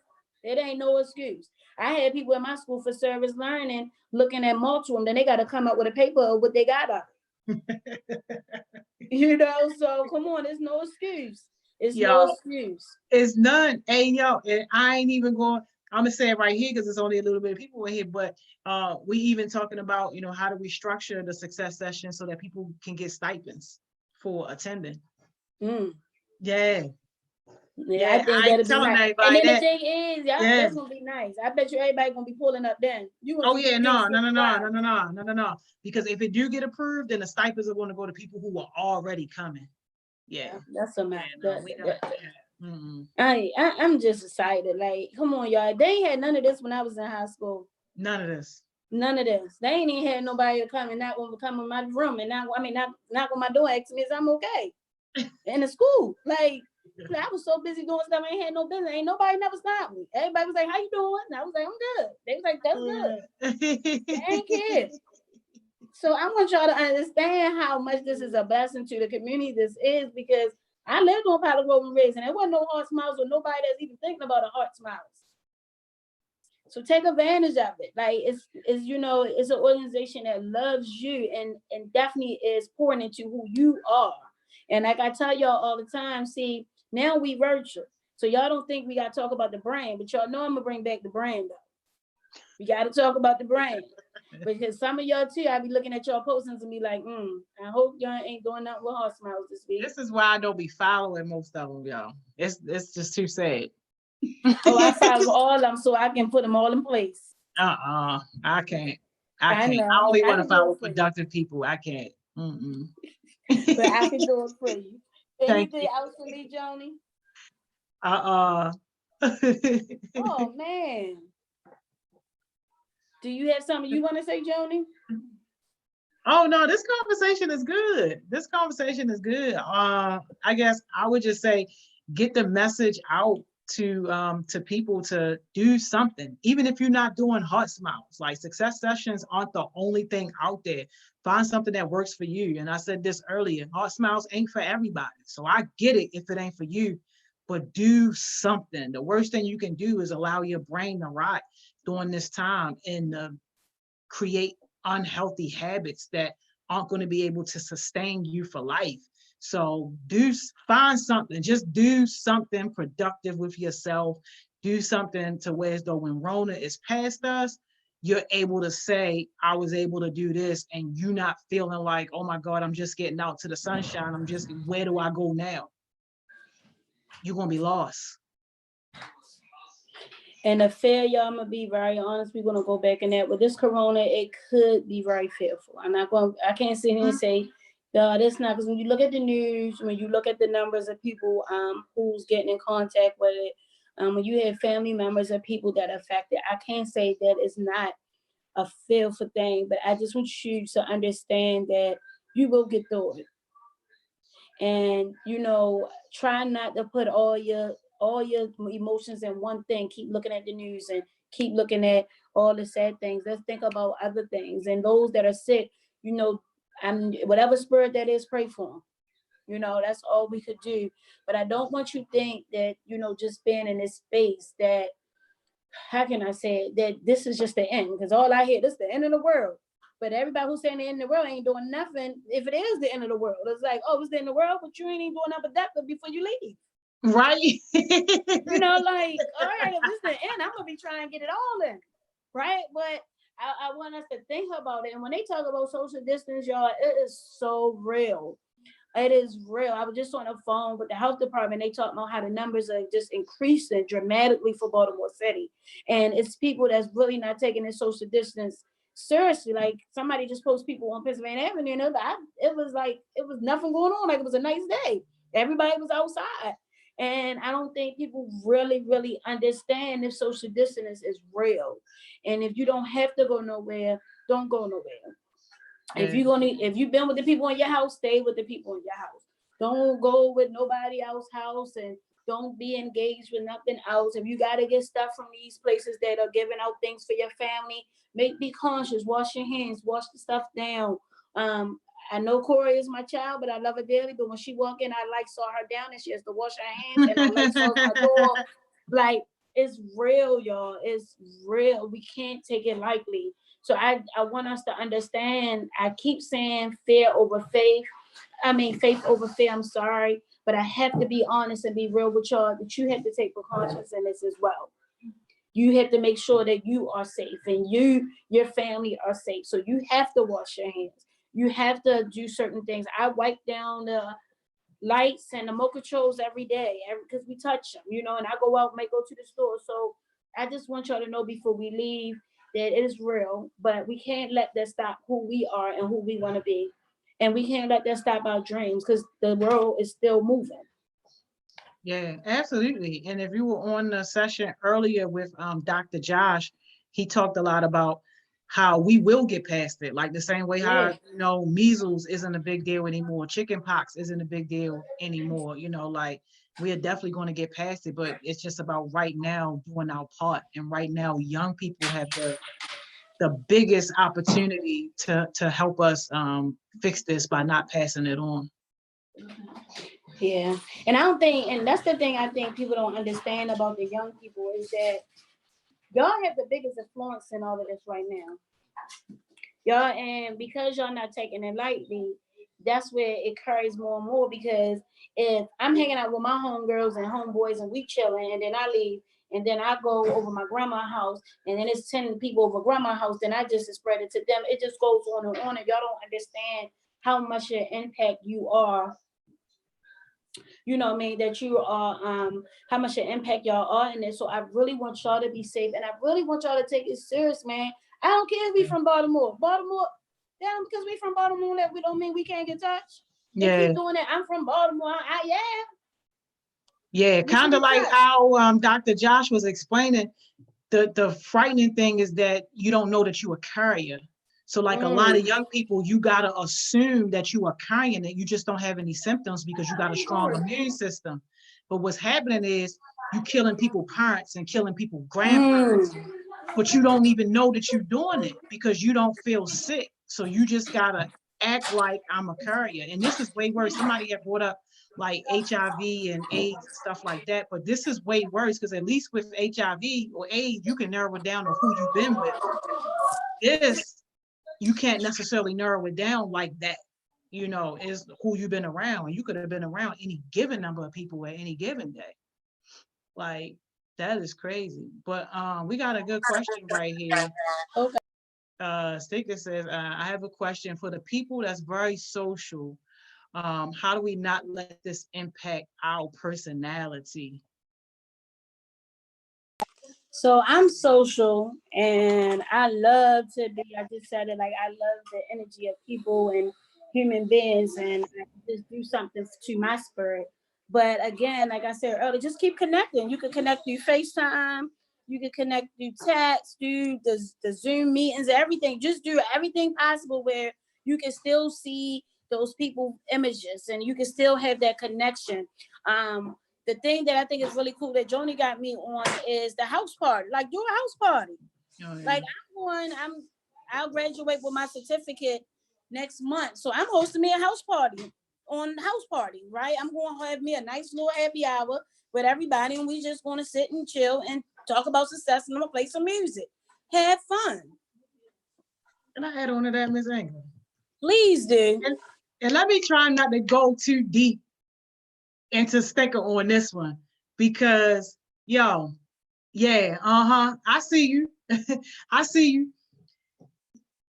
It ain't no excuse. I had people in my school for service learning looking at multiple, then they got to come up with a paper of what they got up. So come on, there's no excuse. No excuse. It's none. Hey, yo, and I ain't even going, I'm gonna say it right here because it's only a little bit of people in here, but we even talking about, how do we structure the success session so that people can get stipends for attending. Yeah, I think that'll be nice. And then the thing is, that's gonna be nice. I bet you everybody gonna be pulling up then. No. Because if it do get approved, then the stipends are going to go to people who are already coming. Yeah, that's a matter. I'm just excited. Like, come on, y'all. They ain't had none of this when I was in high school. None of this. They ain't even had nobody to come and not want to come in my room and knock on my door, asking me if I'm okay. In the school, like. I was so busy doing stuff, I ain't had no business. Ain't nobody never stopped me. Everybody was like, how you doing? And I was like, I'm good. They was like, that's good. They ain't kids. So I want y'all to understand how much this is a blessing to the community this is, because I lived on Pilot Road and Riggs, and there wasn't no HeartSmiles or nobody that's even thinking about a HeartSmiles. So take advantage of it. Like it's an organization that loves you and definitely is pouring into who you are. And like I tell y'all all the time, see, now we virtual. So y'all don't think we got to talk about the brand, but y'all know I'm going to bring back the brand though. We got to talk about the brand. Because some of y'all too, I be looking at y'all postings and be like, I hope y'all ain't doing nothing with HeartSmiles this week. This is why I don't be following most of them, y'all. It's just too sad. I follow all of them so I can put them all in place. I can't. I only want to follow productive people. I can't. But I can do it for you. Anything else for me, Joni? Oh man. Do you have something you want to say, Joni? Oh no, this conversation is good. I guess I would just say, get the message out to people to do something, even if you're not doing HeartSmiles. Like, success sessions aren't the only thing out there. Find something that works for you. And I said this earlier, HeartSmiles ain't for everybody. So I get it if it ain't for you, but do something. The worst thing you can do is allow your brain to rot during this time and create unhealthy habits that aren't going to be able to sustain you for life. So find something, just do something productive with yourself. Do something to where as though when Rona is past us, you're able to say, I was able to do this, and you not feeling like, oh my God, I'm just getting out to the sunshine. Where do I go now? You're going to be lost. And the fear, y'all, I'm gonna be very honest. We're gonna go back in that. With this corona, it could be very fearful. I can't sit here and say, that's not, because when you look at the news, when you look at the numbers of people who's getting in contact with it, when you have family members of people that are affected, I can't say that it's not a fearful thing, but I just want you to understand that you will get through it. And, try not to put all your emotions in one thing. Keep looking at the news and keep looking at all the sad things. Let's think about other things. And those that are sick, and whatever spirit that is, pray for them. That's all we could do. But I don't want you to think that, just being in this space that, how can I say it, that this is just the end? Because all I hear, this is the end of the world. But everybody who's saying the end of the world ain't doing nothing. If it is the end of the world, it's like, oh, it's the end of the world, but you ain't even doing nothing productive before you leave. Right. Like, all right, if this is the end, I'm gonna be trying to get it all in. Right. But I want us to think about it. And when they talk about social distance, y'all, it is so real. It is real. I was just on the phone with the health department. They talk about how the numbers are just increasing dramatically for Baltimore City. And it's people that's really not taking this social distance seriously. Like, somebody just posted people on Pennsylvania Avenue, and it was nothing going on. Like, it was a nice day. Everybody was outside. And I don't think people really, really understand if social distance is real. And if you don't have to go nowhere, don't go nowhere. Yeah. If you've been with the people in your house, stay with the people in your house. Don't go with nobody else's house, and don't be engaged with nothing else. If you got to get stuff from these places that are giving out things for your family, be conscious, wash your hands, wash the stuff down. I know Corey is my child, but I love her dearly. But when she walk in, I saw her down and she has to wash her hands, and I saw her door. Like, it's real, y'all. It's real. We can't take it lightly. So I want us to understand. I keep saying fear over faith. Faith over fear. I'm sorry, but I have to be honest and be real with y'all that you have to take precautions in this as well. You have to make sure that you are safe and your family are safe. So you have to wash your hands. You have to do certain things. I wipe down the lights and the mocha controls every day because we touch them, and I go out, might go to the store. So I just want y'all to know before we leave that it is real, but we can't let that stop who we are and who we want to be. And we can't let that stop our dreams because the world is still moving. Yeah, absolutely. And if you were on the session earlier with Dr. Josh, he talked a lot about how we will get past it. Like the same way how, measles isn't a big deal anymore. Chicken pox isn't a big deal anymore. Like, we are definitely going to get past it, but it's just about right now doing our part. And right now, young people have the biggest opportunity to help us fix this by not passing it on. Yeah. And I don't think, and that's the thing I think people don't understand about the young people is that y'all have the biggest influence in all of this right now. Y'all, and because y'all not taking it lightly, that's where it carries more and more. Because if I'm hanging out with my homegirls and homeboys and we chilling, and then I leave, and then I go over my grandma's house, and then it's 10 people over grandma's house, then I just spread it to them. It just goes on and on, and y'all don't understand how much an impact you are. That you are, how much an impact y'all are in this. So I really want y'all to be safe, and I really want y'all to take it serious, man. I don't care if we from Baltimore. Damn, because we from Baltimore, that we don't mean we can't get touched. Yeah. They keep doing that. I'm from Baltimore. Yeah, kind of like how Dr. Josh was explaining. The frightening thing is that you don't know that you're a carrier. So like a lot of young people, you got to assume that you are carrying it. You just don't have any symptoms because you got a strong immune system. But what's happening is you killing people parents and killing people grandparents, but you don't even know that you're doing it because you don't feel sick. So you just gotta act like I'm a carrier. And this is way worse. Somebody had brought up like HIV and AIDS and stuff like that, but this is way worse because at least with HIV or AIDS, you can narrow it down to who you've been with. This, you can't necessarily narrow it down like that. You know, is who you've been around. You could have been around any given number of people at any given day. Like, that is crazy. But we got a good question right here. Okay. Sticker says, I have a question for the people that's very social. How do we not let this impact our personality? So I'm social and I love to be, I just said it, like I love the energy of people and human beings, and I just do something to my spirit. But again, like I said earlier, just keep connecting. You can connect through FaceTime, you can connect through text, through the Zoom meetings, everything. Just do everything possible where you can still see those people images and you can still have that connection. The thing that I think is really cool that Joni got me on is the house party. Like, do a house party. Oh, yeah. Like I'll graduate with my certificate next month, so I'm hosting me a house party on house party, right? I'm going to have me a nice little happy hour with everybody, and we just going to sit and chill and talk about success, and I'm gonna play some music, have fun. Can I add on to that, Ms. England? Please do. And let me try not to go too deep into sticker on this one because, yo, yeah, I see you. I see you.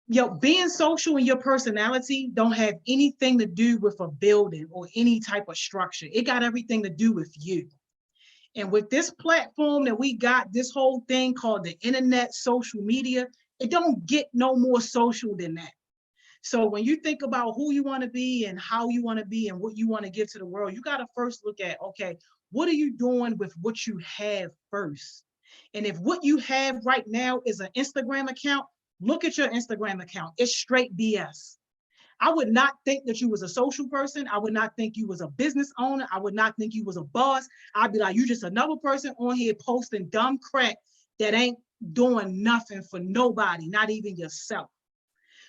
Yo, being social in your personality don't have anything to do with a building or any type of structure. It got everything to do with you. And with this platform that we got, this whole thing called the internet, social media, it don't get no more social than that. So when you think about who you want to be and how you want to be and what you want to give to the world, you got to first look at, okay, what are you doing with what you have first? And if what you have right now is an Instagram account, look at your Instagram account. It's straight BS. I would not think that you was a social person. I would not think you was a business owner. I would not think you was a boss. I'd be like, you just another person on here posting dumb crap that ain't doing nothing for nobody, not even yourself.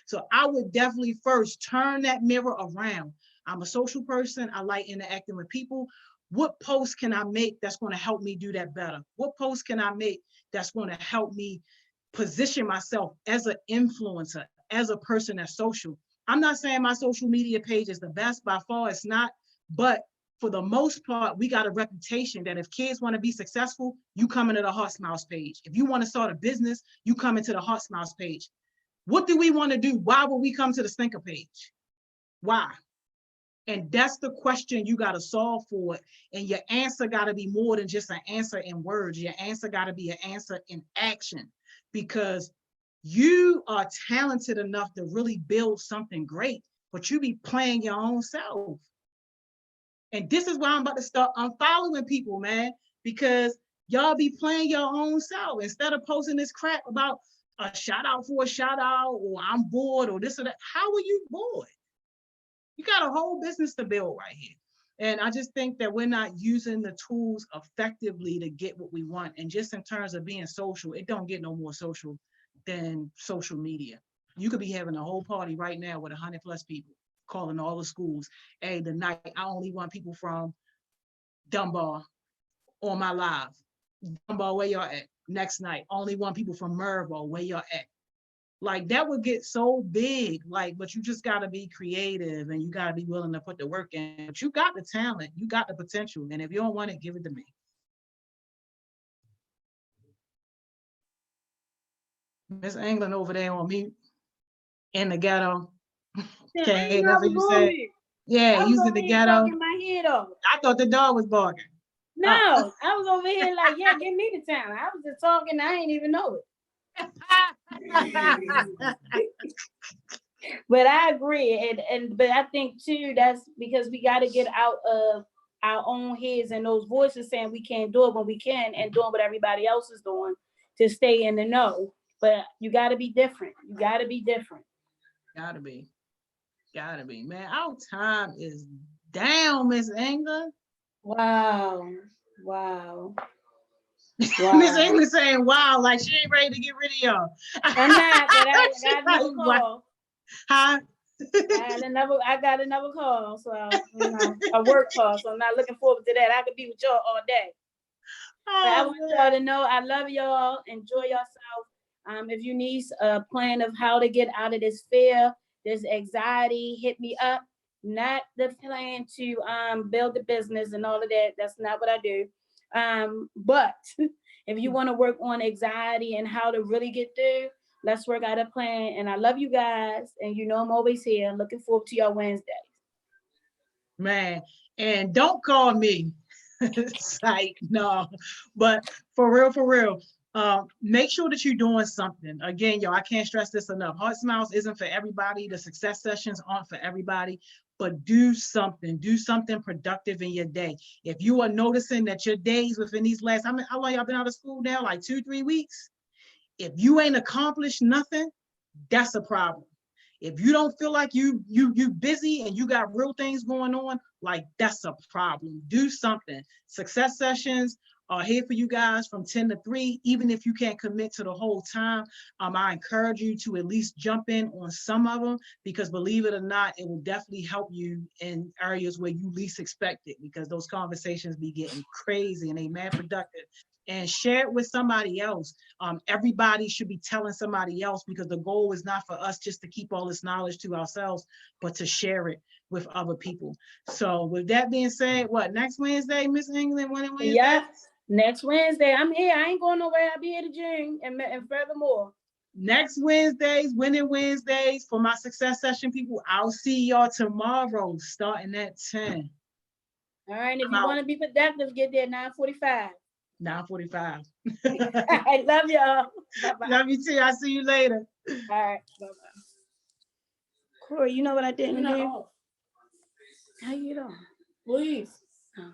So I would definitely first turn that mirror around. I'm a social person. I like interacting with people. What posts can I make that's going to help me do that better? What posts can I make that's going to help me position myself as an influencer, as a person that's social? I'm not saying my social media page is the best, by far it's not, but for the most part, we got a reputation that if kids want to be successful, you come into the HeartSmiles page. If you want to start a business, you come into the HeartSmiles page. What do we want to do? Why would we come to the stinker page? Why? And that's the question you got to solve for it. And your answer got to be more than just an answer in words. Your answer got to be an answer in action, because you are talented enough to really build something great, but you be playing your own self. And this is why I'm about to start unfollowing people, man, because y'all be playing your own self instead of posting this crap about a shout out for a shout out, or I'm bored, or this or that. How are you bored? You got a whole business to build right here. And I just think that we're not using the tools effectively to get what we want. And just in terms of being social, it don't get no more social than social media. You could be having a whole party right now with 100+ people, calling all the schools. Hey, tonight I only want people from Dunbar on my live. Dunbar, where y'all at? Next night, only want people from Mervo, where y'all at? Like, that would get so big, like, but you just got to be creative and you got to be willing to put the work in. But you got the talent, you got the potential. And if you don't want it, give it to me. Miss England over there on mute in the ghetto. Okay, that's what you said. Yeah, he's in the ghetto. My head off. I thought the dog was barking. No, I was over here like, yeah, give me the talent. I was just talking, I ain't even know it. But I agree, but I think too, that's because we got to get out of our own heads and those voices saying we can't do it when we can, and doing what everybody else is doing to stay in the know. But you got to be different. You got to be different. Gotta be, man. Our time is down, Miss England. Wow. Wow. Miss England saying, wow, like she ain't ready to get rid of y'all. I'm not, but I got another call. Huh? I got another call, so a work call. So I'm not looking forward to that. I could be with y'all all day. But I want y'all to know I love y'all. Enjoy yourself. If you need a plan of how to get out of this fear, this anxiety, hit me up. Not the plan to build a business and all of that. That's not what I do. But if you want to work on anxiety and how to really get through, let's work out a plan. And I love you guys. And you know I'm always here. Looking forward to your Wednesdays. Man, and don't call me. It's like, no, but for real, make sure that you're doing something. Again, y'all, I can't stress this enough. HeartSmiles isn't for everybody. The success sessions aren't for everybody, but do something productive in your day. If you are noticing that your days within these last, how long y'all been out of school now? Like 2-3 weeks? If you ain't accomplished nothing, that's a problem. If you don't feel like you busy and you got real things going on, like that's a problem. Do something. Success sessions are here for you guys from 10 to 3. Even if you can't commit to the whole time, I encourage you to at least jump in on some of them, because believe it or not, it will definitely help you in areas where you least expect it, because those conversations be getting crazy and they mad productive. And share it with somebody else. Everybody should be telling somebody else, because the goal is not for us just to keep all this knowledge to ourselves, but to share it with other people. So with that being said, what, next Wednesday, Miss England, when Wednesday? Yes, next Wednesday. I'm here. I ain't going nowhere. I'll be here to June and furthermore. Next Wednesdays, Winning Wednesdays for my success session people. I'll see y'all tomorrow starting at 10. All right, if you want to be productive, get there at 9:45. 9:45. I love y'all. Bye-bye. Love you too. I'll see you later. All right. Bye-bye. Corey, you know what I didn't do? How you doing? Please. Oh.